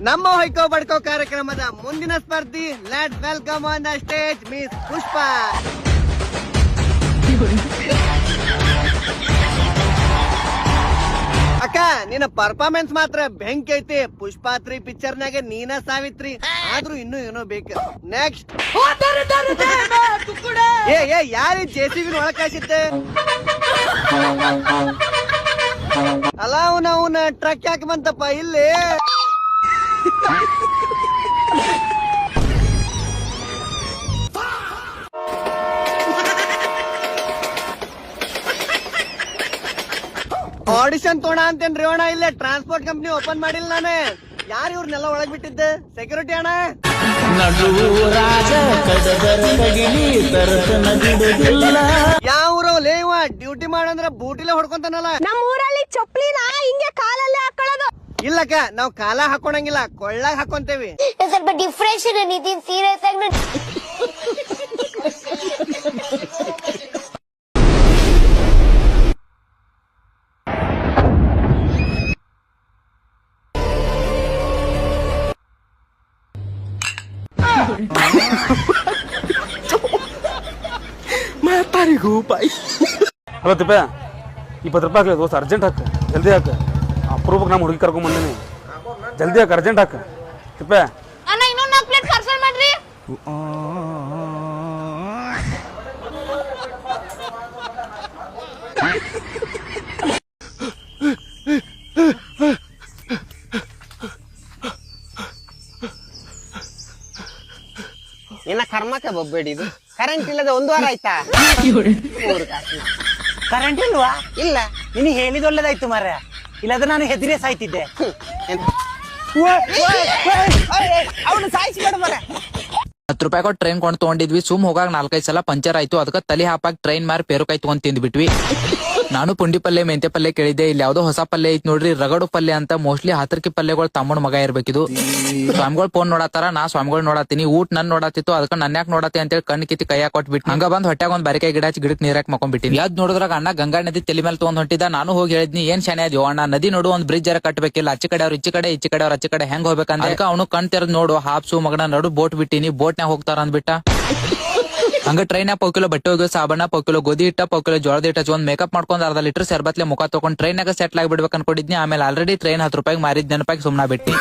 ನಮ್ಮ ಹೊಯ್ಕೋ ಬಡ್ಕೋ ಕಾರ್ಯಕ್ರಮದ ಮುಂದಿನ ಸ್ಪರ್ಧಿ let's welcome on the stage miss Pushpa. ಅಕ್ಕ ನಿನ್ನ ಪರ್ಫಾರ್ಮೆನ್ಸ್ ಮಾತ್ರ ಬೆಂಕಿ ಐತಿ. ಪುಷ್ಪಾ 3 ಪಿಕ್ಚರ್ನಾಗ ನೀನ ಸಾವಿತ್ರಿ, ಆದ್ರೂ ಇನ್ನೂ ಏನೋ ಬೇಕು. ನೆಕ್ಸ್ಟ್ ಏ ಯಾರಿ JCB ಒಳಕಾಸಿತ್ತೆ ಅಲ್ಲ ಅವನ ಟ್ರಕ್ ಯಾಕೆ ಬಂತಪ್ಪ ಇಲ್ಲಿ? ಆಡಿಷನ್ ತೋಣ ಅಂತೇನ್ರಿ ಅಣ್ಣ, ಇಲ್ಲೇ ಟ್ರಾನ್ಸ್ಪೋರ್ಟ್ ಕಂಪ್ನಿ ಓಪನ್ ಮಾಡಿಲ್ಲ ನಾನೇ. ಯಾರು ಇವ್ರನ್ನೆಲ್ಲ ಒಳಗ್ ಬಿಟ್ಟಿದ್ದೆ? ಸೆಕ್ಯೂರಿಟಿ ಅಣ್ಣ. ಯಾವ ಲೇವ ಡ್ಯೂಟಿ ಮಾಡಂದ್ರ ಬೂಟಿಲೆ ಹೊಡ್ಕೊಂತಾನಲ್ಲ. ನಮ್ಮ ಊರಲ್ಲಿ ಚಪ್ಪಲಿನ ಹಿಂಗೆ ಕಾಲಲ್ಲೇ ಹಾಕೊಳ್ಳೋದು. ಇಲ್ಲಕ್ಕ ನಾವ್ ಕಾಲ ಹಾಕೊಳಂಗಿಲ್ಲ, ಕೊಳ್ಳಾಗ ಹಾಕೊಂತೇವಿ. ಸ್ವಲ್ಪ ಡಿಫ್ರೆನ್ಸ್ ನಿತಿನ್ ಸೀರಿಯಸ್ ಆಗಿ ಹಲೋ ತಿಪ್ಪ, 20 ರೂಪಾಯಿ ಹಾಕಲಿ ದೋಸ್ತ, ಅರ್ಜೆಂಟ್ ಹಾಕ, ಜಲ್ದಿ ಹಾಕ. ಅಪ್ರೂಪಕ್ಕೆ ನಮ್ಮ ಹುಡುಗಿ ಕರ್ಕೊಂಡ್ ಬಂದಿನಿ, ಜಲ್ದಿ ಹಾಕ, ಅರ್ಜೆಂಟ್ ಹಾಕ ತಿಪ್ಪ. ಅಣ್ಣ ಇನ್ನೊಂದು 4 ಪ್ಲೇಟ್ ಪಾರ್ಸಲ್ ಮಾಡ್ರಿ. ಇನ್ನ ಕರ್ಮಕ್ಕೆ ಬಬ್ಬೇಡಿ, ಇದು ಕರೆಂಟ್ ಇಲ್ಲದ 1 ವಾರ ಆಯ್ತಾ? ಕರೆಂಟ್ ಇಲ್ವಾ? ಇಲ್ಲ, ನಿನಗೆ ಹೇಳಿದ ಒಳ್ಳೇದಾಯ್ತು ಮಾರ್ರೆ, ಇಲ್ಲಾದ್ರೆ ನಾನು ಹೆದರಿ ಸಾಯ್ತಿದ್ದೆ. ಅವನು ಸಾಯಿಸ್ಬೇಡ ಮಾರ್ರೆ. 10 ರೂಪಾಯಿ ಕೊಟ್ಟು ಟ್ರೈನ್ ಕೊಂಡು ತಗೊಂಡಿದ್ವಿ. ಸುಮ್ ಹೋಗಾಗ 4-5 ಸಲ ಪಂಚರ್ ಆಯ್ತು. ಅದಕ್ಕೆ ತಲೆ ಹಾಪಾಕ್ ಟ್ರೈನ್ ಮಾರಿ ಪೇರುಕಾಯಿ ತಗೊಂಡ್ ತಿಂದ್ಬಿಟ್ವಿ. ನಾನು ಪುಂಡಿ ಪಲ್ಲೆ ಮೆಂತೆ ಪಲ್ಲೆ ಕೇಳಿದ್ದೆ. ಇಲ್ಲಿ ಯಾವ್ದೋ ಹೊಸ ಪಲ್ಲೆ ಐತ್ ನೋಡ್ರಿ, ರಗಡು ಪಲ್ಲೆ ಅಂತ. ಮೋಸ್ಟ್ಲಿ ಹಾತರ್ಕಿ ಪಲ್ಲೆಗಳು ತಮ್ಮನ ಮಗ ಇರ್ಬೇಕಿದು. ಸ್ವಾಮಿಗಳು ಫೋನ್ ನೋಡತ್ತಾರ, ನಾ ಸ್ವಾಮಿಗಳು ನೋಡತ್ತೀನಿ. ಊಟ ನನ್ ನೋಡತ್ತಿತ್ತು, ಅದಕ್ಕೆ ನನ್ನ ಯಾಕೆ ನೋಡತ್ತೆ ಅಂತೇಳಿ ಕಣ್ ಕಿತ್ತಿ ಕೈಯಾಗ ಕೊಟ್ಬಿಟ್ಟು ಹಂಗ ಬಂದ್ ಹೊಟ್ಯಾಗ ಒಂದ್ ಬರಿಕಾಯಿ ಗಿಡ ಹಚ್ಚಿ ಗಿಡಕ್ ನೀರಾಕ್ ಮಕೊಂಡ್ಬಿಟ್ಟಿನಿ. ಯಾವ್ದು ನೋಡಿದ್ರಾಗ ಅಣ್ಣ ಗಂಗಾ ನದಿ ತಲೆ ಮೇಲೆ ತಗೊಂಡ್ ಹೊಂಟಿದ್ದ. ನಾನು ಹೋಗಿ ಹೇಳಿದ್ನಿ, ಏನ್ ಶಾನೆ ಅದ್ಯೋ ಅಣ್ಣ, ನದಿ ನೋಡು ಒಂದ್ ಬ್ರಿಡ್ಜ್ ಜರ ಕಟ್ಬೇಕಿಲ್ಲ, ಆಚೆ ಕಡೆ ಅವ್ರು ಈಚೆ ಕಡೆ, ಈಚೆ ಕಡೆ ಅವ್ರ ಆಚೆ ಕಡೆ ಹೆಂಗ್ ಹೋಗ್ಬೇಕಂತ. ಅವನು ಕಣ್ ತೆರದ್ ನೋಡು, ಹಾಪ್ಸು ಮಗನ ನಡು ಬೋಟ್ ಬಿಟ್ಟಿನಿ, ಬೋಟ್ನ್ಯಾಗ ಹೋಗ್ತಾರ ಅಂದ್ಬಿಟ್ಟ. ಹಂಗ ಟ್ರೈನ್ 1 ಕಿಲೋ ಬಟ್ಟೆ ಹೋಗಿ, ಸಾಬಣ್ಣ 1 ಕಿಲೋ ಗೋಧಿ ಹಿಟ್ಟ, 1 ಕಿಲೋ ಜೋಳದ ಹಿಟ್ಟ, ಒಂದ್ ಮೇಕಪ್ ಮಾಡ್ಕೊಂಡ್ ಅರ್ಧ ಲೀಟರ್ ಸರ್ಬತ್ಲೆ ಮುಖ ತಗೊಂಡ್ ಟ್ರೈನಾಗ ಸೆಟ್ಲ್ ಆಗಿಬಿಡ್ಬೇಕು ಅನ್ಕೊಂಡಿದ್ನಿ. ಆಮೇಲೆ ಆಲ್ರೆಡಿ ಟ್ರೈನ್ 10 ರೂಪಾಯಿ ಮಾರಿದ್ ನೆನಪಾಗಿ ಸುಮ್ನಾ ಬಿಟ್ಟಿ.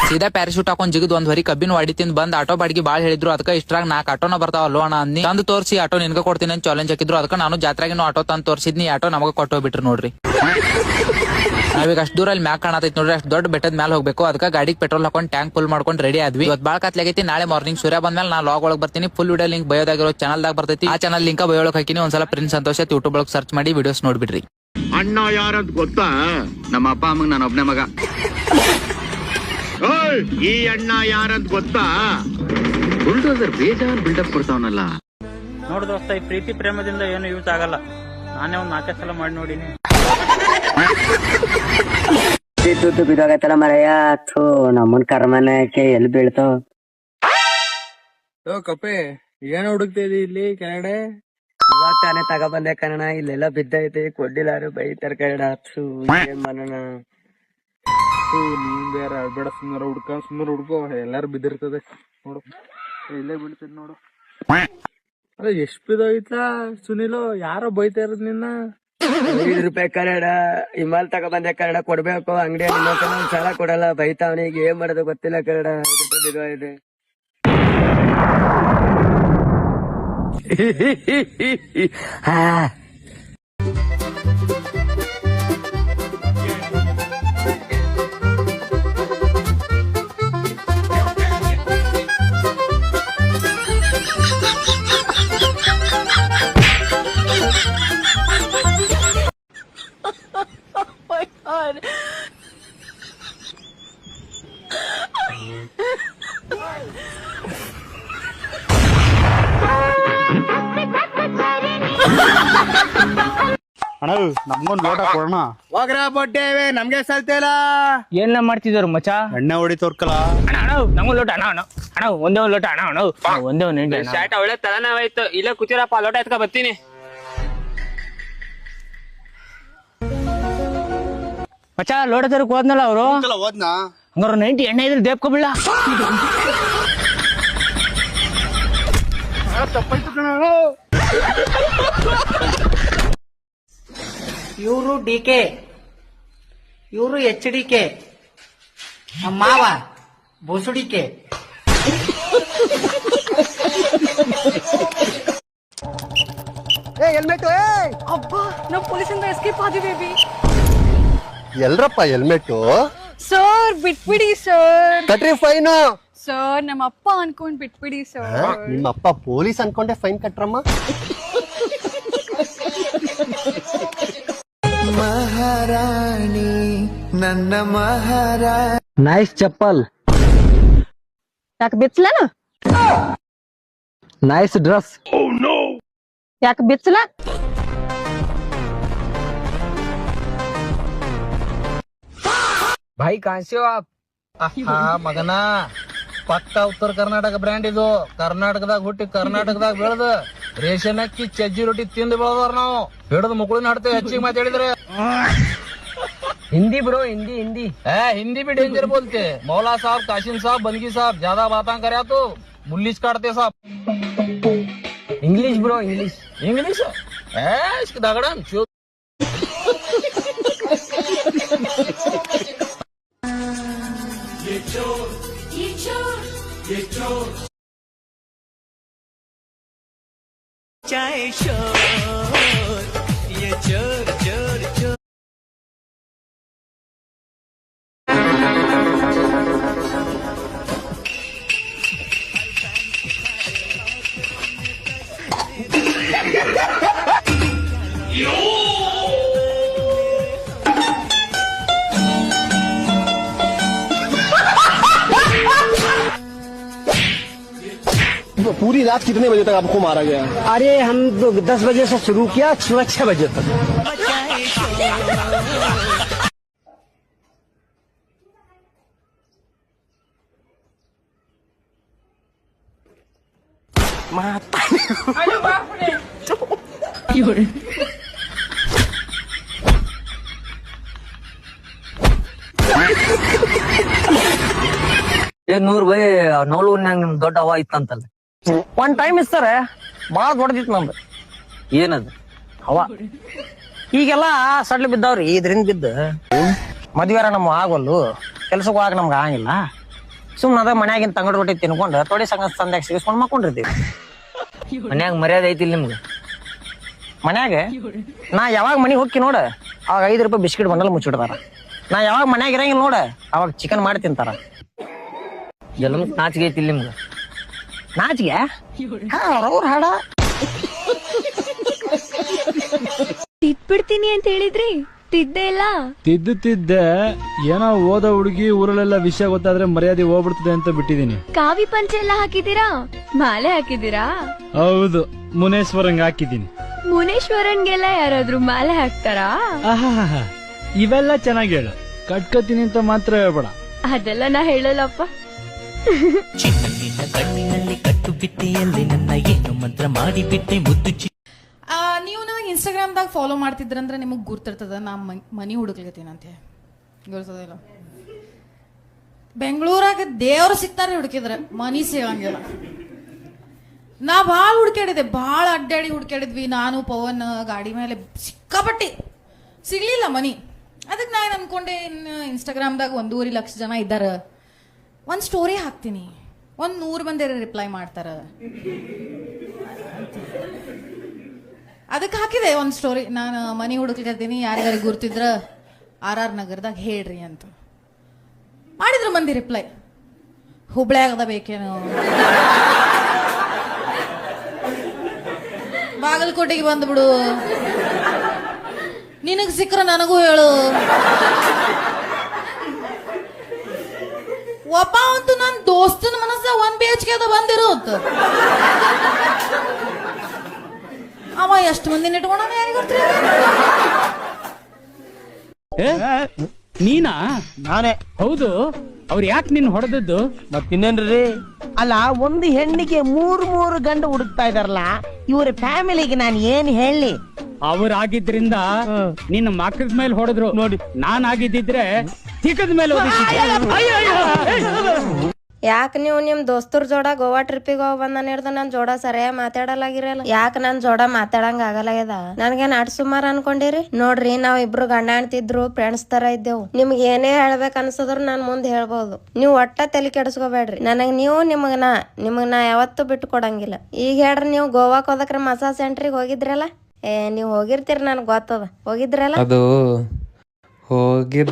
ಸೀದಾ ಪ್ಯಾರಾಶೂಟ್ ಹಾಕೊಂಡ್ ಜಿಗಿದ್ ಒಂದ್ ಹೊರಿ ಕಬ್ಬಿನ ವಾಡಿ ತಿಂದ್ ಬಂದ್ ಆಟೋ ಬಾಡಿಗೆ ಬಾಳ್ ಹೇಳಿದ್ರು. ಅದಕ್ಕೆ ಇಷ್ಟ್ರಾಗ 4 ಆಟೋನ ಬರ್ತಾವಲ್ಲೋ ಅಣ್ಣ ಅಂದಿ. ತಂದು ತೋರಿಸಿ ಆಟೋ ನಿನ್ಗ ಕೊಡ್ತೀನಿ ಅಂತ ಚಾಲೆಂಜ್ ಹಾಕಿದ್ರು. ಅದಕ್ಕೆ ನಾನು ಜಾತ್ರೆಗಿನ ಆಟೋ ತಂದು ತೋರಿಸಿದ್ನಿ, ಆಟೋ ನಮಗ ಕೊಟ್ಟೋಗ್ಬಿಟ್ರು ನೋಡ್ರಿ. ನಾವೀಗ ಅಷ್ಟು ದೂರ ಅಲ್ಲಿ ಮ್ಯಾಕ್ ಕಾಣತೈತಿ ನೋಡ್ರಿ, ಅಷ್ಟು ದೊಡ್ಡ ಬೆಟ್ಟದ ಮೇಲೆ ಹೋಗ್ಬೇಕು. ಅದಕ್ಕೆ ಗಾಡಿಗೆ ಪೆಟ್ರೋಲ್ ಹಾಕೊಂಡು ಟ್ಯಾಂಕ್ ಫುಲ್ ಮಾಡ್ಕೊಂಡು ರೆಡಿ ಆದ್ವಿ. ಇವತ್ತು ಬಾಳ ಕತ್ಲಾಗೈತಿ. ನಾಳೆ ಮಾರ್ನಿಂಗ್ ಸೂರ್ಯ ಬಂದ್ಮೇಲೆ ನಾ ಲಾಗ್ ಒಳಗೆ ಬರ್ತೀನಿ. ಫುಲ್ ವಿಡಿಯೋ ಲಿಂಕ್ ಬಯೋದಾಗಿರೋ ಚಾನಲ್ದಾಗ ಬರ್ತೈತಿ. ಆ ಚಾನಲ್ ಲಿಂಕ್ ಬಯೋಳಕ್ ಹಾಕಿನಿ. ಒಂದ್ಸಲ ಪ್ರಿನ್ಸ್ ಸಂತೋಷ ಯೂಟ್ಯೂಬ್ ಒಳಗೆ ಸರ್ಚ್ ಮಾಡಿ ವಿಡಿಯೋಸ್ ನೋಡ್ಬಿಡ್ರಿ. ಅಣ್ಣ ಯಾರಂತ ಗೊತ್ತಾ? ನಮ್ಮ ಅಪ್ಪ ಅಮ್ಮಂಗ್ ನಾನು ಒಬ್ನೇ ಮಗ. ಈ ಅಣ್ಣ ಯಾರಂತ ಗೊತ್ತಾ? ಬುಲ್ಡೋಸರ್ ಬೇಜಾರ್ ಬಿಲ್ಡಪ್ ಕೊಡ್ತಾವನಲ್ಲ. ನೋಡು ದೋಸ್ತ, ಈ ಪ್ರೀತಿ ಪ್ರೇಮದಿಂದ ಏನು ಯೂಸ್ ಆಗಲ್ಲ. ನಾನೇ ಒಂದ್ 4 ಸಲ ಮಾಡಿ ನೋಡಿನಿ. ತುತ್ತು ಬಿದ್ದೋಗತ್ತಲ್ಲ ಮರಯ್ಯ, ಥೂ ನಮ್ಮನ್ ಕರ್ಮನಕ್ಕೆ ಎಲ್ಲಿ ಬೀಳ್ತಾವ. ಕಪ್ಪೆ ಏನ್ ಹುಡುಕ್ತಿದಿ ಇಲ್ಲಿ ಕೆಳಗಡೆ? ಇವಾಗ ತಾನೇ ತಗೊಬಂದೆ ಕಣ, ಇಲ್ಲೆಲ್ಲ ಬಿದ್ದೈತಿ, ಕೊಡ್ಡಿಲ್ಲಾರು ಬೈತಾರ ಕಣ. ಥೂ ಏನ್ ಮಾಡೋಣ? ನೀನ್ ಬೇರೆ ಬೇಡ, ಸುಮ್ಮನೆ ಹುಡ್ಕೋ, ಎಲ್ಲಾರು ಬಿದ್ದಿರ್ತದೆ ನೋಡು, ಇಲ್ಲೇ ಬೀಳ್ತದ ನೋಡು. ಅದ ಎಷ್ಟ್ ಬಿದ್ದೋಯ್ತಾ ಸುನಿಲು? ಯಾರೋ ಬೈತಾ ಇರೋದ್ ನಿನ್ನ? 5 ರೂಪಾಯಿ ಕನ್ನಡ ಹಿಮಾಲ್ ತಗೊಬಂದೆ ಕನ್ನಡ, ಕೊಡ್ಬೇಕು ಅಂಗಡಿಯಲ್ಲಿ. ಇನ್ನೊಂದ್ ಸಲ ಕೊಡಲ್ಲ, ಬೈತಾವನಿಗೆ. ಏನ್ ಮಾಡೋದು ಗೊತ್ತಿಲ್ಲ ಕನ್ನಡ. 5 ರೂಪಾಯಿ ಬಿದ್ದೋಯ್ತು. ಅಣ್ಣ ನಮ್ಗೊಂದ್ ಲೋಟ ಕೊಡೋಣ. ಹೋಗ್ರ ಬಡ್ಡೇವೆ, ನಮ್ಗೆ ಸಲ್ತಿಲ್ಲ. ಏನ್ ಮಾಡ್ತಿದ್ರು ಮಚ? ಎಣ್ಣೆ ಹೊಡಿತೋರ್ಕಲ್ಲ ಅಣ್ಣ ನಮ್ಗೊಂದ್ ಲೋಟ ಅಣ್ಣ ಒಂದೇ ಒಂದ್ ಲೋಟ ಅಣ್ಣ ಒಂದೇ ಒಂದ್ ಶಾಟ ಒಳ್ಳೆ ತಲೆನೋವಾಯ್ತು. ಇಲ್ಲೇ ಕೂತಿರಪ್ಪ, ಲೋಟ ಎತ್ಕ ಬರ್ತೀನಿ. ಮಚ ಲೋಟ ತರಕ್ ಹೋದ್ನಲ್ಲ ಅವ್ರು. ಹೋದ್ನಾ? ಹಂಗಾರ 90 ಎಣ್ಣೆ ಇದ್ರೆ ದೇಪ್ಕೊಬಿಡ್ಲ. ಇವರು DK, ಇವರು HDK, ನಮ್ಮ ಮಾವ ಬೋಸುಡಿಕೆ. ಹೆಲ್ಮೆಟ್ ಅಬ್ಬಾ ನಾವು ಪೊಲೀಸಿಂದ ಎಸ್ಕೇಪ್ ಆದಿ ಬೇಬಿ. ಎಲ್ರಪ್ಪ ಹೆಲ್ಮೆಟ್? ಸರ್ ಬಿಟ್ಬಿಡಿ ಸರ್. ಕಟ್ರಿ ಫೈನ್. ಸರ್ ನಮ್ಮ ಅಪ್ಪ ಅನ್ಕೊಂಡ್ ಬಿಟ್ಬಿಡಿ ಸರ್. ನಿಮ್ಮ ಅಪ್ಪ ಪೊಲೀಸ್ ಅನ್ಕೊಂಡೆ ಫೈನ್ ಕಟ್ರಮ್ಮ. ಮಹಾರಾಣಿ ನನ್ನ ಮಹಾರಾಣಿ. ನೈಸ್ ಚಪ್ಪಲ್. ಯಾಕೆ ಬಿಚ್ಚಲನ? Nice dress. ಯಾಕೆ ಬಿಚ್ಚಲ? ಭಾई कहाँ से हो आप? ಮಗನ ಪಕ್ಕ ಉತ್ತರ ಕರ್ನಾಟಕ ಬ್ರ್ಯಾಂಡ್ ಇದು. ಕರ್ನಾಟಕದಾಗ ಹುಟ್ಟಿ ಕರ್ನಾಟಕದಾಗ ಬೆಳೆದ ರೇಷನ್ ಅಕ್ಕಿ ಚಜ್ಜಿ ರೊಟ್ಟಿ ತಿಂದು ಬೆಳೆದವ್ರ ನಾವು. ಹಿಡಿದು ಮುಕ್ಕಳಿನ ಹಡ್ತೇವೆ ಹೆಚ್ಚಿಗೆ ಮಾತಾಡಿದ್ರೆ. हिंदी ब्रो, हिंदी हिंदी. हिंदी भी डेंजर बोलते. मौला साहब, काशिम साहब, बंदगी साहब ज्यादा बातें करे तो मुल्लिस काटते साहब. English bro, English. इंग्लिश इसकी दगड़न चाहे शोर ये चोर चोर चोर. पूरी रात कितने बजे तक आपको मारा गया? अरे हम 10 बजे से शुरू किया, 6 बजे तक. ₹100 ನೋಲೂನ್ಯಾಗ ನಿಮ್ ದೊಡ್ಡ ಹವಾ ಇತ್ತಂತಲ್ಲ. ಒಂದ್ ಟೈಮ್ ಇಸ್ತಾರೆ ಬಾಳ ದೊಡ್ಡದಿತ್ತು ನಮ್ದು. ಏನದು ಹವಾ ಈಗೆಲ್ಲ ಸಡ್ಲು ಬಿದ್ದಾವ್ರಿ. ಇದ್ರಿಂದ ಬಿದ್ದು ಮದ್ವೆರ ನಮ್ ಆಗೋಲ್ಲು, ಕೆಲ್ಸಕ್ಕೆ ಹೋಗಕ್ ನಮ್ಗೆ ಆಗಂಗಿಲ್ಲ. ಸುಮ್ನ ಅದ ಮನ್ಯಾಗಿನ ತಂಗಡ ರೊಟ್ಟಿ ತಿನ್ಕೊಂಡು ತೊಡೆ ಸಂಗ ಸಂದ್ಯಾಗ ಸಿಗಿಸ್ಕೊಂಡ್ ಮಕ್ಕೊಂಡಿರ್ತೀವಿ. ಮನ್ಯಾಗ ಮರ್ಯಾದೆ ಐತಿಲ್ಲ ನಿಮ್ಗೆ? ಮನ್ಯಾಗ ನಾ ಯಾವಾಗ ಮನೆಗೆ ಹೋಗಿ ನೋಡ ಅವಾಗ ₹5 ಬಿಸ್ಕಿಟ್ ಬಂಡಲ್ ಮುಚ್ಚಿಡ್ತಾರ. ನಾ ಯಾವಾಗ ಮನ್ಯಾಗ ಇರಂಗಿಲ್ಲ ನೋಡ ಅವಾಗ ಚಿಕನ್ ಮಾಡಿ ತಿಂತಾರ. ಜಲಮ್ ನಾಚಿಗೆ ಐತಿಲ್ಲ ನಿಮ್ಗೆ? ನಾಚಿಗೆ ಅವ್ರ ಹಾಡ ತಿದ್ಬಿಡ್ತೀನಿ ಅಂತ ಹೇಳಿದ್ರಿ, ತಿದ್ದೆ ಇಲ್ಲ. ತಿದ್ದೆ ಏನೋ ಓದ ಹುಡುಗಿ ಊರಲ್ಲೆಲ್ಲ ವಿಷಯ ಗೊತ್ತಾದ್ರೆ ಮರ್ಯಾದೆ ಹೋಗ್ಬಿಡ್ತದೆ ಅಂತ ಬಿಟ್ಟಿದೀನಿ. ಕಾವಿ ಪಂಚೆ ಎಲ್ಲ ಹಾಕಿದೀರಾ? ಮಾಲೆ ಹಾಕಿದೀರಾ? ಹೌದು, ಮುನೇಶ್ವರಂಗ್ ಹಾಕಿದೀನಿ. ಮುನೇಶ್ವರನ್ಗೆಲ್ಲ ಯಾರಾದ್ರೂ ಮಾಲೆ ಹಾಕ್ತಾರಾ? ಇವೆಲ್ಲ ಚೆನ್ನಾಗಿ ಹೇಳು, ಕಟ್ಕೋತೀನಿ ಅಂತ ಮಾತ್ರ ಹೇಳ್ಬೇಡ. ಅದೆಲ್ಲ ನಾ ಹೇಳಲ್ಲಪ್ಪ. ಕಣ್ಣಿನಲ್ಲಿ ಕಟ್ಟು ಬಿಟ್ಟೆಯಲ್ಲಿ ನನ್ನ ಏನು ಮಂತ್ರ ಮಾಡಿ ಬಿಟ್ಟೆ ಮುದ್ದು. ನೀವು ನನಗೆ ಇನ್ಸ್ಟಾಗ್ರಾಮ್ದಾಗ ಫಾಲೋ ಮಾಡ್ತಿದ್ರಂದ್ರೆ ನಿಮಗೆ ಗುರ್ತಿರ್ತದ ನಾ ಮನಿ ಹುಡುಕ್ಲತ್ತೀನಂತೆ. ಗೊತ್ತದಿಲ್ಲ, ಬೆಂಗಳೂರಾಗ ದೇವ್ರು ಸಿಗ್ತಾರೆ ಹುಡುಕಿದ್ರೆ ಮನಿ ಸಿಗಂಗಿಲ್ಲ. ನಾ ಭಾಳ ಹುಡ್ಕ್ಯಾಡಿದೆ, ಭಾಳ ಅಡ್ಡಾಡಿ ಹುಡ್ಕ್ಯಾಡಿದ್ವಿ ನಾನು ಪವನ್ ಗಾಡಿ ಮೇಲೆ ಸಿಕ್ಕಾಪಟ್ಟಿ. ಸಿಗ್ಲಿಲ್ಲ ಮನಿ. ಅದಕ್ಕೆ ನಾನು ಅನ್ಕೊಂಡೆ ಇನ್ಸ್ಟಾಗ್ರಾಮ್ದಾಗ 1.5 ಲಕ್ಷ ಜನ ಇದ್ದಾರೆ, ಒಂದು ಸ್ಟೋರಿ ಹಾಕ್ತೀನಿ, 100 ಮಂದಿ ರಿಪ್ಲೈ ಮಾಡ್ತಾರ. ಅದಕ್ಕೆ ಹಾಕಿದೆ ಒಂದು ಸ್ಟೋರಿ, ನಾನು ಮನಿ ಹುಡುಕ್ಲಿರ್ತೀನಿ, ಯಾರ್ಯಾರಿಗೆ ಗುರ್ತಿದ್ರ RR ನಗರದಾಗ ಹೇಳ್ರಿ ಅಂತ ಮಾಡಿದ್ರು. ಮಂದಿ ರಿಪ್ಲೈ ಹುಬ್ಳ್ಯಾಗದ ಬೇಕೇನು, ಬಾಗಲಕೋಟೆಗೆ ಬಂದ್ಬಿಡು, ನಿನಗೆ ಸಿಕ್ಕರ ನನಗೂ ಹೇಳು. ಒಬ್ಬ ಅಂತೂ ನನ್ನ ದೋಸ್ತನ ಮನಸ್ಸ 1 BHK ಅದ ಬಂದಿರು ಅಂತ. ಅವ ಎಷ್ಟು ಮಂದಿ ಇಟ್ಕೊಂಡ ಯಾರಿಗೆ ಗೊತ್ತಿಲ್ಲ. ನೀನಾ? ನಾನೇ. ಹೌದು, ಅವ್ರು ಯಾಕೆ ನಿನ್ ಹೊಡೆದದ್ದು? ಮತ್ತಿನ್ನೇನ್ರಿ? ಅಲ್ಲ, ಒಂದು ಹೆಣ್ಣಿಗೆ 3 ಗಂಡು ಹುಡುಕ್ತಾ ಇದಾರಲ್ಲ, ಇವ್ರ ಫ್ಯಾಮಿಲಿಗೆ ನಾನು ಏನ್ ಹೇಳಿ? ಅವ್ರಾಗಿದ್ರಿಂದ ನಿನ್ನ ಮಕ್ಕದ ಮೇಲೆ ಹೊಡೆದ್ರು ನೋಡಿ, ನಾನ್ ಆಗಿದ್ದಿದ್ರೆ ಚಿಕ್ಕದ ಮೇಲೆ ಯಾಕೆ ನೀವು ನಿಮ್ ದೋಸ್ತರ್ ಜೋಡ ಗೋವಾ ಟ್ರಿಪ್ಪಿಗೆ ಹೋಗಿ ಬಂದಾನ ಹಿಡ್ದು ನನ್ ಜೋಡ ಸರಿಯಾಗಿ ಮಾತಾಡಲಾಗಿರಲ್ಲ. ಯಾಕೆ ನನ್ ಜೋಡ ಮಾತಾಡಂಗ ಆಗಲಾಗ್ಯದ? ನನ್ಗೇನ್ ಅಟ್ ಸುಮಾರು ಅನ್ಕೊಂಡಿರಿ? ನೋಡ್ರಿ, ನಾವ್ ಇಬ್ರು ಗಂಡ ಹೆಣ್ತಿದ್ರು ಫ್ರೆಂಡ್ಸ್ ತರ ಇದ್ದೇವು. ನಿಮ್ಗೆ ಏನೇ ಹೇಳ್ಬೇಕು ಅನ್ಸದ್ರು ನಾನ್ ಮುಂದೆ ಹೇಳ್ಬೋದು. ನೀವು ಒಟ್ಟ ತಲೆ ಕೆಡಿಸ್ಕೋಬೇಡ್ರಿ. ನನಗ್ ನೀವು ನಿಮಗ್ ನಾ ಯಾವತ್ತೂ ಬಿಟ್ಟು ಕೊಡಂಗಿಲ್ಲ. ಈಗ ಹೇಳ್ರಿ, ನೀವು ಗೋವಾಕ್ ಹೋದಕ್ರೆ ಮಸಾಜ್ ಸೆಂಟ್ರಿಗೆ ಹೋಗಿದ್ರಲ್ಲ? ನೀವ್ ಹೋಗಿರ್ತೀರಿ, ನನ್ಗೆ ಗೊತ್ತದ. ಹೋಗಿದ್ರಲ್ಲ? ಅದು ಹೋಗಿದ್ದ.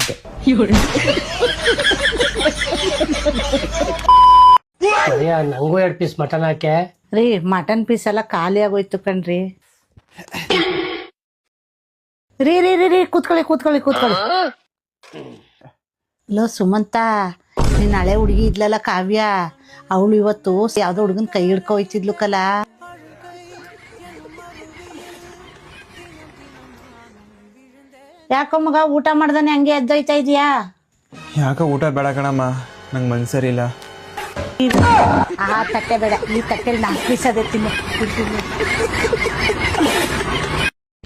ನಂಗೂ 2 ಪೀಸ್ ಮಟನ್ ಹಾಕೆ ರೀ. ಮಟನ್ ಪೀಸ್ ಎಲ್ಲ ಖಾಲಿ ಆಗೋಯ್ತು ಕಣ್ರಿ. ರೀ ರೀ ರೀ ರೀ ಕೂತ್ಕೊಳ್ಳಿ. ಲೋ ಸುಮಂತ, ನಿನ್ನ ಹಳೆ ಹುಡುಗಿ ಇದ್ಲಲ್ಲ ಕಾವ್ಯ, ಅವಳು ಇವತ್ತು ಯಾವ್ದೋ ಹುಡುಗನ್ ಕೈ ಹಿಡ್ಕೊ ಹೋಯ್ತಿದ್ಲು ಕಲ. ಯಾಕೋ ಮಗ, ಊಟ ಮಾಡ್ದಾನೆ ಹಂಗೆ ಎದ್ದೋಯ್ತಾ ಇದೀಯಾ? ಯಾಕ ಊಟ ಬೇಡ ಕಣಮ್ಮ, ನಂಗೆ ಮನ್ಸರಿಲ್ಲ. ಆ ತಟ್ಟೆ ಬೇಡ, ಈ ತಟ್ಟೆಲಿ 4 ಪೀಸ್ ಅದೇ ತಿನ್ನು.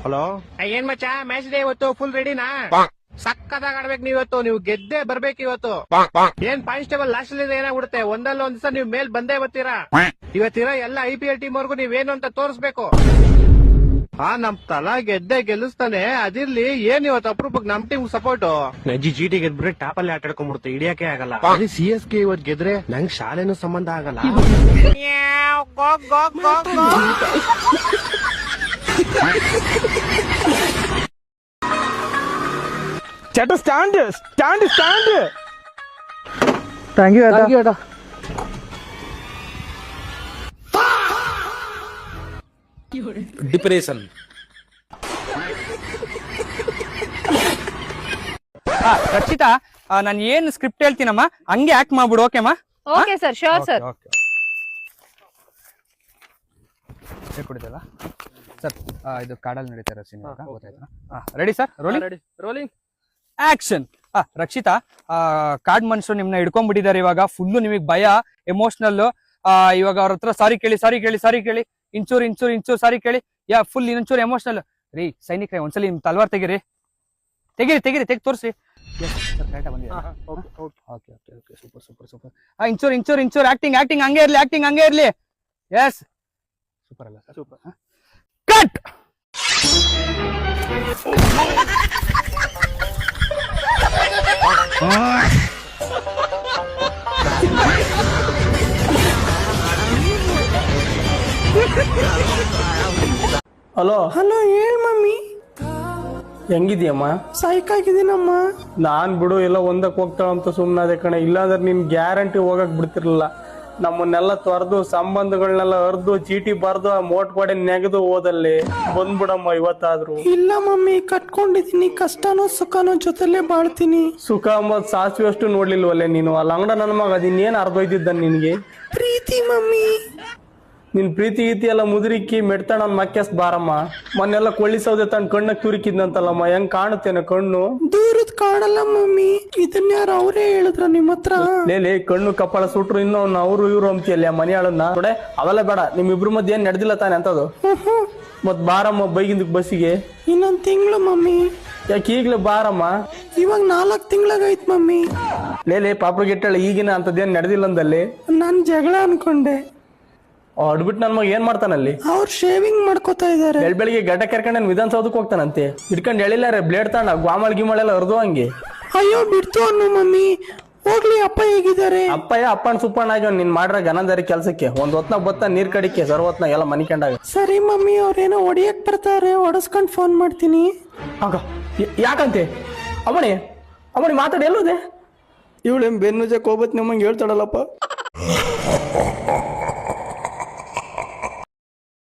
ಹಲೋ, ಏನ್ ಮಚ್ಚ ಮ್ಯಾಚ್ ಡೇ ಇವತ್ತು ಫುಲ್ ರೆಡಿನಾ? ಸಕ್ಕದಾಗ ಆಡ್ಬೇಕು ನೀವು ಇವತ್ತು. ನೀವು ಗೆದ್ದೆ ಬರ್ಬೇಕು ಇವತ್ತು. ಏನ್ ಪಾಯಿಂಟ್ಸ್ ಟೇಬಲ್ ಲಾಸ್ಟ್ ಅಲ್ಲಿ ಏನಾಗ್ಬಿಡುತ್ತೆ, ಒಂದಲ್ಲ ಒಂದ್ ದಿವಸ ನೀವು ಮೇಲ್ ಬಂದೇ ಬರ್ತೀರಾ. ಇವತ್ತಿರೋ ಎಲ್ಲ IPL ಟೀಮ್ ವರ್ಗು ನೀವೇನು ಅಂತ ತೋರಿಸ್ಬೇಕು. ನಮ್ ತಲಾ ಗೆಲ್ಲಿಸ್ತಾನೆ, ಅದಿರ್ಲಿ. ಏನ್ ಇವತ್ತು ಅಪರೂಪಕ್ಕೆ ನಮ್ ಟೀಮ್ ಸಪೋರ್ಟ್. ನಜ್ಜಿ GT ಗೆದ್ಬಿಟ್ರೆ ಟಾಪ್ ಅಲ್ಲಿ ಆಟಾಡ್ಕೊಂಡ್ಬಿಡುತ್ತೆ, ಹಿಡಿಯಕ್ಕೆ ಆಗಲ್ಲ. CSK ಇವತ್ ಗೆದ್ರೆ ನಂಗ್ ಶಾಲೆನೂ ಸಂಬಂಧ ಆಗಲ್ಲ. ಚಟ ಸ್ಟ್ಯಾಂಡ್. ಥ್ಯಾಂಕ್ ಯು ಅದ. ಡಿಪ್ರೆಷನ್. ರಕ್ಷಿತಾ, ನಾನು ಏನ್ ಸ್ಕ್ರಿಪ್ಟ್ ಹೇಳ್ತೀನಮ್ಮ ಹಂಗೆ ಆಕ್ಟ್ ಮಾಡ್ಬಿಡು. ಓಕೆಮ್ಮ? Okay sir, sure sir. ಕುಡಿದಲ್ಲ ಸರ್, ಇದು ಕಾಡಲ್ಲಿ ನಡೀತಾ ಇರೋ ಸೀನ್ ಗೊತ್ತಾಯ್ತಾ? Ready sir? Rolling action. Rakshitha, ಕಾಡ್ ಮನುಷ್ಯರು ನಿಮ್ನ ಹಿಡ್ಕೊಂಡ್ಬಿಟ್ಟಿದ್ದಾರೆ. ಇವಾಗ ಫುಲ್ಲು ನಿಮಗೆ ಭಯ, ಎಮೋಷನಲ್. ಇವಾಗ ಅವ್ರ ಹತ್ರ ಸಾರಿ ಕೇಳಿ, ಇಂಚೂರು ಸಾರಿ ಕೇಳಿ. ಫುಲ್ ಇನ್ನೊಂಚೂರು ಎಮೋಷನಲ್. ರೀ ಸೈನಿಕ್ರೆ, ಒಂದ್ಸಲಿ ನಿಮ್ ತಲ್ವಾರ್ ತೆಗೀರಿ, ತೆಗಿ ತೋರಿಸಿ. ಸೂಪರ್. ಆಕ್ಟಿಂಗ್ ಹಂಗೆ ಇರ್ಲಿ. ಎಸ್, ಸೂಪರ್ ಅಲ್ಲ ಸರ್? ಸೂಪರ್. ಕಟ್. ಹಲೋ, ಹೇಳ್ ಮಮ್ಮಿ. ಹೆಂಗಿದ್ಯಮ್ಮ? ಸಾಯ್ಕಾಗಿದ್ದೀನಮ್ಮ. ನಾನ್ ಬಿಡು ಎಲ್ಲ ಒಂದಕ್ಕೆ ಹೋಗ್ತಾಳಂತ ಸುಮ್ನಾದೆ ಕಣೆ. ಇಲ್ಲಾಂದ್ರೆ ನಿನ್ ಗ್ಯಾರಂಟಿ ಹೋಗಕ್ ಬಿಡ್ತಿರ್ಲಿಲ್ಲ. ನಮ್ಮನ್ನೆಲ್ಲ ತೊರೆದು ಸಂಬಂಧಗಳನ್ನೆಲ್ಲ ಅರ್ದು ಚೀಟಿ ಬರ್ದು ಮೋಟ್ ಗೋಡೆ ನೆಗೆದು ಓದಲ್ಲಿ ಬಂದ್ಬಿಡಮ್ಮ ಇವತ್ತಾದ್ರು. ಇಲ್ಲ ಮಮ್ಮಿ, ಕಟ್ಕೊಂಡಿದೀನಿ. ಕಷ್ಟನೋ ಸುಖನೋ ಜೊತೆಲೆ ಬಾಳ್ತೀನಿ. ಸುಖ ಅಂಬದ್ ಸಾಸಿವೆ ಅಷ್ಟು ನೋಡ್ಲಿಲ್ವಲ್ಲೇ ನೀನು. ಅಲ್ಲಿ ಅಂಗಡ ನನ್ನ ಮಗ ಅದಿನ್ನೇನ್ ಅರ್ಧೋಯ್ತಿದ್ದ ನಿನ್ಗೆ? ಪ್ರೀತಿ ಮಮ್ಮಿ. ನಿನ್ ಪ್ರೀತಿ ಗೀತಿ ಎಲ್ಲ ಮುದುರಿಕ್ಕಿ ಮೆಡ್ತಾಣ ಮಕ್ಕೆಸ್ ಬಾರಮ್ಮ. ಮೊನ್ನೆಲ್ಲ ಕೊಳ್ಳಿ ಸೌದೆ ತಂದ್ ಕಣ್ಣಕ್ ತುರಿಕಿದ್ನಂತಲ್ಲಮ್ಮ. ಹೆಂಗ್ ಕಾಣುತ್ತೇನೆ ಕಣ್ಣು? ದೂರದ್ ಕಾಣಲ್ಲ ಮಮ್ಮಿ. ಇದನ್ಯಾರು ಅವರೇ ಹೇಳಿದ್ರ ನಿಮ್ಮ ಹತ್ರ? ಲೇ, ಕಣ್ಣು ಕಪ್ಪಳ ಸುಟ್ರು ಇನ್ನೂ ಅವ್ರು ಇವ್ರು ಅಂತೀಯಲ್ಲ ಮನೆಯಾಳನ್ನ. ನೋಡೆ, ಅವೆಲ್ಲ ಬೇಡ. ನಿಮ್ಮಿಬ್ರು ಮಧ್ಯೆ ಏನ್ ನಡೆದಿಲ್ಲ ತಾನೆ ಅಂತದು? ಮತ್ ಬಾರಮ್ಮ ಬೈಗಿಂದಕ್ ಬಸ್ಸಿಗೆ. ಇನ್ನೊಂದ್ ತಿಂಗಳು ಮಮ್ಮಿ. ಯಾಕೆ ಈಗ್ಲೇ ಬಾರಮ್ಮ? ಇವಾಗ 4 ತಿಂಗಳಾಗೈತ್ ಮಮ್ಮಿ. ಲೇ ಪಾಪ ಗೆಟ್ಟಳೆ, ಈಗಿನ ಅಂತದೇನ್ ನಡೆದಿಲ್ಲ ಅಂದಲ್ಲಿ. ನಾನ್ ಜಗಳ ಅನ್ಕೊಂಡೆ. ಅಡ್ಬಿಟ್ಟು ನನ್ ಮಗ ಏನ್ ಮಾಡ್ತಾನಲ್ಲಿ? ಅವ್ರು ಶೇವಿಂಗ್ ಮಾಡ್ಕೋತಾ ಇದಾರೆ. ಬೆಳಿಗ್ಗೆ ಗಡ್ಡ ಕೆರ್ಕೊಂಡ್ ವಿಧಾನಸೌಧಕ್ಕೆ ಹೋಗ್ತಾನಂತೆ. ಇಟ್ಕೊಂಡ್ ಎಳಿಲಾರೆ ಬ್ಲೇಡ್ ತಾಣ ಗ್ವಾಮಲ್ ಗಿಮಳೆಲ್ಲ ಹರಿದು ಹಂಗೆ. ಅಯ್ಯೋ ಬಿಡ್ತು ಅನ್ನು ಮಮ್ಮಿ. ಹೋಗ್ಲಿ, ಅಪ್ಪ ಹೇಗಿದ್ದಾರೆ? ಅಪ್ಪಣ್ಣ ಸುಪ್ಪಣ್ಣ ಆಗ್ಯಾವ. ನೀನ್ ಮಾಡ್ರ ಗನಂದಾರಿ ಕೆಲ್ಸಕ್ಕೆ. ಒಂದ್ ಹೊತ್ನಾಗ ಬತ್ತ ನೀರ್ ಕಡಿಕೆ, ಸರ್ವತ್ನಾಗ ಎಲ್ಲ ಮನಿಕೊಂಡಾಗ. ಸರಿ ಮಮ್ಮಿ, ಅವ್ರೇನೋ ಹೊಡಿಯಕ್ ಬರ್ತಾರೆ, ಹೊಡಸ್ಕೊಂಡ್ ಫೋನ್ ಮಾಡ್ತೀನಿ. ಯಾಕಂತೆ? ಅವಣಿ ಮಾತಾಡಿ ಎಲ್ಲೋದೆ? ಇವಳೇನ್ ಬೆನ್ನುಜಕ್ ಹೋಗ್ಬತ್ ನಮ್ಮಂಗೆ ಹೇಳ್ತಾಳಲ್ಲಪ್ಪ.